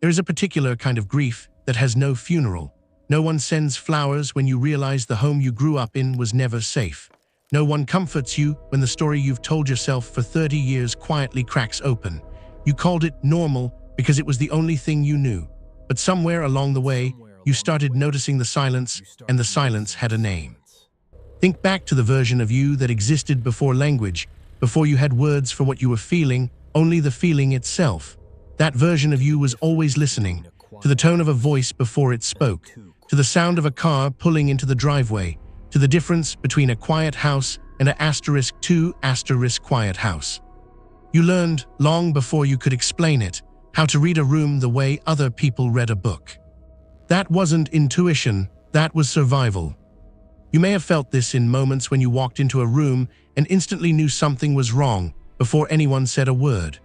There is a particular kind of grief that has no funeral. No one sends flowers when you realize the home you grew up in was never safe. No one comforts you when the story you've told yourself for 30 years quietly cracks open. You called it normal because it was the only thing you knew. But somewhere along the way, you started noticing the silence, and the silence had a name. Think back to the version of you that existed before language, before you had words for what you were feeling, only the feeling itself. That version of you was always listening, to the tone of a voice before it spoke, to the sound of a car pulling into the driveway, to the difference between a quiet house and an *2* quiet house. You learned, long before you could explain it, how to read a room the way other people read a book. That wasn't intuition, that was survival. You may have felt this in moments when you walked into a room and instantly knew something was wrong before anyone said a word.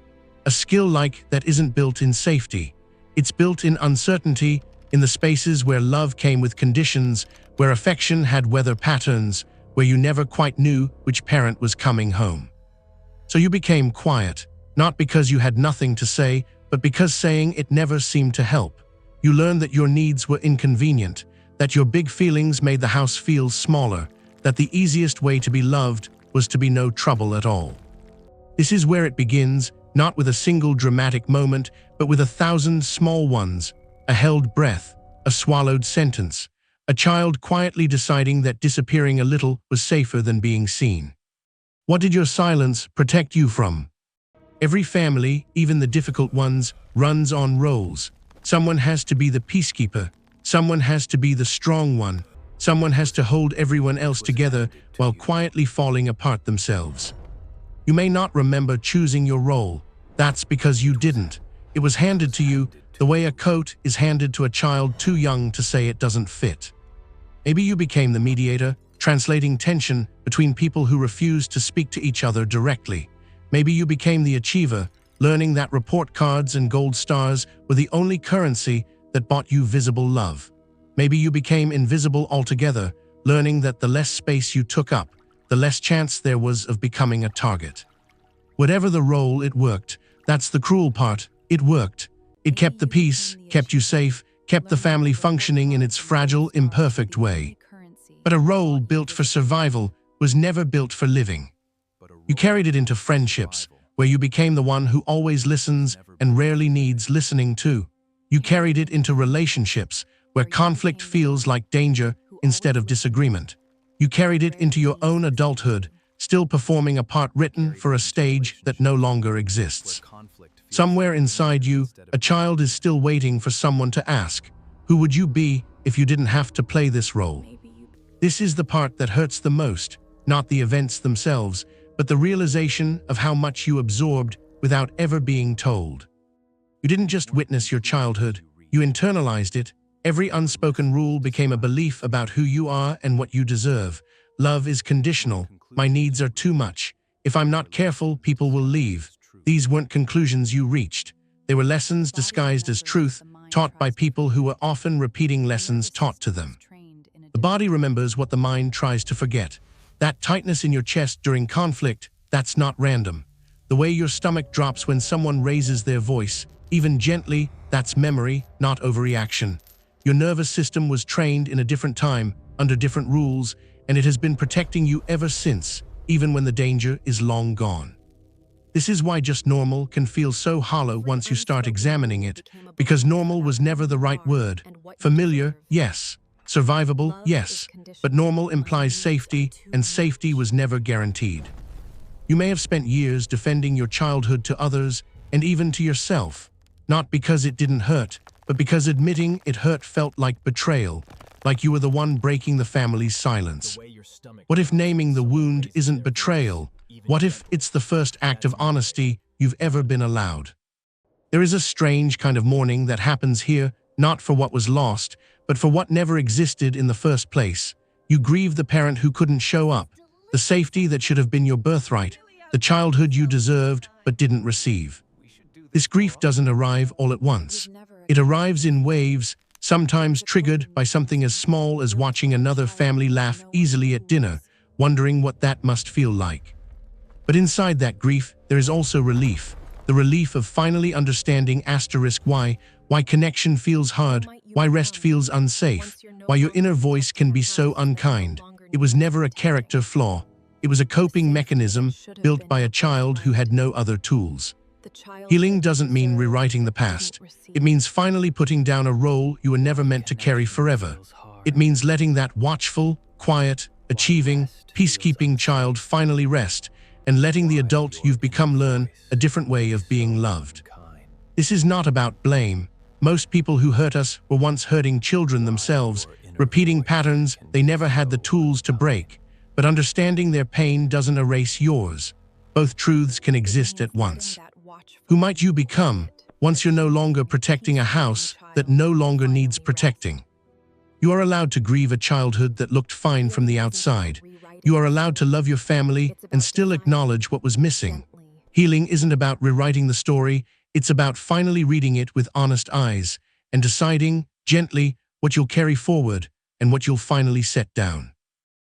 A skill like that isn't built in safety. It's built in uncertainty, in the spaces where love came with conditions, where affection had weather patterns, where you never quite knew which parent was coming home. So you became quiet, not because you had nothing to say, but because saying it never seemed to help. You learned that your needs were inconvenient, that your big feelings made the house feel smaller, that the easiest way to be loved was to be no trouble at all. This is where it begins, not with a single dramatic moment, but with 1,000 small ones, a held breath, a swallowed sentence, a child quietly deciding that disappearing a little was safer than being seen. What did your silence protect you from? Every family, even the difficult ones, runs on roles. Someone has to be the peacekeeper. Someone has to be the strong one. Someone has to hold everyone else together while quietly falling apart themselves. You may not remember choosing your role. That's because you didn't. It was handed to you the way a coat is handed to a child too young to say it doesn't fit. Maybe you became the mediator, translating tension between people who refused to speak to each other directly. Maybe you became the achiever, learning that report cards and gold stars were the only currency that bought you visible love. Maybe you became invisible altogether, learning that the less space you took up, the less chance there was of becoming a target. Whatever the role, it worked. That's the cruel part. It worked. It kept the peace, kept you safe, kept the family functioning in its fragile, imperfect way. But a role built for survival was never built for living. You carried it into friendships, where you became the one who always listens and rarely needs listening to. You carried it into relationships, where conflict feels like danger instead of disagreement. You carried it into your own adulthood, still performing a part written for a stage that no longer exists. Somewhere inside you, a child is still waiting for someone to ask, who would you be if you didn't have to play this role? This is the part that hurts the most, not the events themselves, but the realization of how much you absorbed without ever being told. You didn't just witness your childhood, you internalized it. Every unspoken rule became a belief about who you are and what you deserve. Love is conditional. My needs are too much. If I'm not careful, people will leave. These weren't conclusions you reached. They were lessons disguised as truth, taught by people who were often repeating lessons taught to them. The body remembers what the mind tries to forget. That tightness in your chest during conflict, that's not random. The way your stomach drops when someone raises their voice, even gently, that's memory, not overreaction. Your nervous system was trained in a different time, under different rules, and it has been protecting you ever since, even when the danger is long gone. This is why just normal can feel so hollow once you start examining it, because normal was never the right word. Familiar, yes. Survivable, yes. But normal implies safety, and safety was never guaranteed. You may have spent years defending your childhood to others, and even to yourself, not because it didn't hurt, but because admitting it hurt felt like betrayal, like you were the one breaking the family's silence. What if naming the wound isn't betrayal? What if it's the first act of honesty you've ever been allowed? There is a strange kind of mourning that happens here, not for what was lost, but for what never existed in the first place. You grieve the parent who couldn't show up, the safety that should have been your birthright, the childhood you deserved but didn't receive. This grief doesn't arrive all at once. It arrives in waves, sometimes triggered by something as small as watching another family laugh easily at dinner, wondering what that must feel like. But inside that grief, there is also relief, the relief of finally understanding *why Why connection feels hard, why rest feels unsafe, why your inner voice can be so unkind. It was never a character flaw. It was a coping mechanism built by a child who had no other tools. Healing doesn't mean rewriting the past. It means finally putting down a role you were never meant to carry forever. It means letting that watchful, quiet, achieving, peacekeeping child finally rest, and letting the adult you've become learn a different way of being loved. This is not about blame. Most people who hurt us were once hurting children themselves, repeating patterns they never had the tools to break. But understanding their pain doesn't erase yours. Both truths can exist at once. Who might you become once you're no longer protecting a house that no longer needs protecting? You are allowed to grieve a childhood that looked fine from the outside. You are allowed to love your family and still acknowledge what was missing. Healing isn't about rewriting the story, it's about finally reading it with honest eyes and deciding, gently, what you'll carry forward and what you'll finally set down.